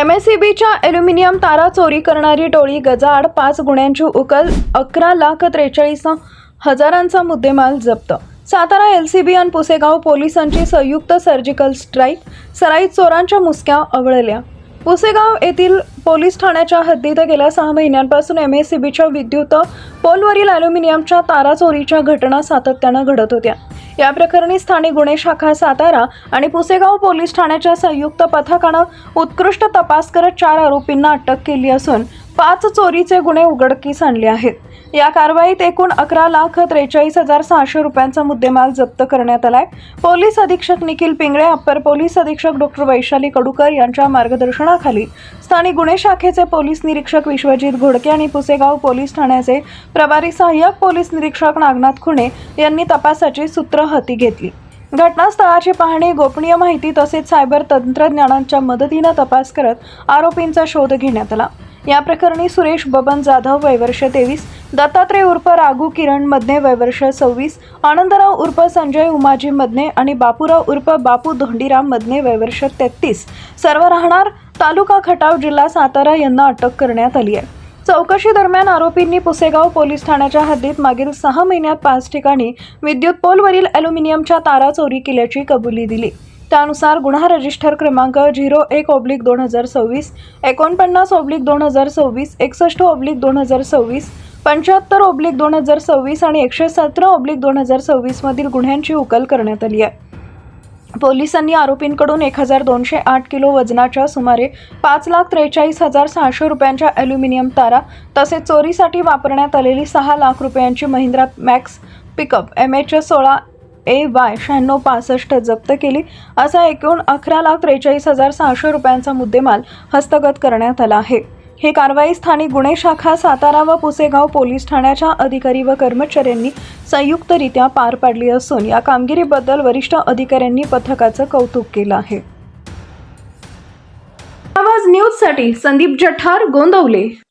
MSEBच्या aluminium तारा चोरी करणारी टोळी गजाआड 5 गुन्ह्यांची उकल, 11,43,000चा मुद्देमाल जप्त. सातारा LCB आणि पुसेगाव पोलिसांची संयुक्त सर्जिकल स्ट्राईक, सराईत चोरांच्या मुसक्या आवळल्या. पुसेगाव येथील पोलीस ठाण्याच्या हद्दीत गेल्या 6 महिन्यांपासून MSEBच्या विद्युत पोलवरील ॲल्युमिनियमच्या तारा चोरीच्या घटना सातत्यानं घडत होत्या. या प्रकरणी स्थानिक गुन्हे शाखा सातारा आणि पुसेगाव पोलीस ठाण्याच्या संयुक्त पथकानं उत्कृष्ट तपास करत 4 आरोपींना अटक केली असून 5 चोरीचे गुन्हे उघडकीस आणले आहेत. या कारवाईत एकूण 11,43,600 रुपयांचा मुद्देमाल जप्त करण्यात आलाय. पोलीस अधीक्षक निखिल पिंगळे, अप्पर पोलीस अधीक्षक डॉ. वैशाली कडूकर यांच्या मार्गदर्शनाखाली स्थानिक गुन्हे शाखेचे पोलीस निरीक्षक विश्वजित घोडके आणि पुसेगाव पोलीस ठाण्याचे प्रभारी सहाय्यक पोलीस निरीक्षक नागनाथ खुणे यांनी तपासाची सूत्र हाती घेतली. घटनास्थळाची पाहणी, गोपनीय माहिती तसेच सायबर तंत्रज्ञानाच्या मदतीने तपास करत आरोपींचा शोध घेण्यात आला. या प्रकरणी सुरेश बबन जाधव वय वर्ष 23, दत्तात्रय उर्फ राघू किरण मधने वय वर्ष 26, आनंदराव उर्फ संजय उमाजी मधने आणि बापूराव उर्फ बापू धोंडीराम मधने वय वर्ष 33 सर्व राहणार तालुका खटाव, जिल्हा सातारा यांना अटक करण्यात आली आहे. चौकशी दरम्यान आरोपींनी पुसेगाव पोलीस ठाण्याच्या हद्दीत मागील 6 महिन्यात 5 ठिकाणी विद्युत पोलवरील ॲल्युमिनियमच्या तारा चोरी केल्याची कबुली दिली. त्यानुसार गुन्हा रजिस्टर क्रमांक 01/2026, 49/2026, 61/2026, 75/2026 आणि 117/2026 मधील गुन्ह्यांची उकल करण्यात आली आहे. पोलिसांनी आरोपींकडून 1,208 किलो वजनाच्या सुमारे 5,43,600 रुपयांच्या ॲल्युमिनियम तारा तसेच चोरीसाठी वापरण्यात आलेली 6 लाख रुपयांची Mahindra max pickup MH16 AY 9665 जप्त केली. असा एकूण 11,43,600 रुपयांचा मुद्देमाल हस्तगत करण्यात आला आहे. ही कारवाई स्थानिक गुन्हे शाखा सातारा व पुसेगाव पोलीस ठाण्याच्या अधिकारी व कर्मचाऱ्यांनी संयुक्तरित्या पार पाडली असून या कामगिरीबद्दल वरिष्ठ अधिकाऱ्यांनी पथकाचं कौतुक केलं आहे. आवाज न्यूजसाठी संदीप जठार, गोंदवले.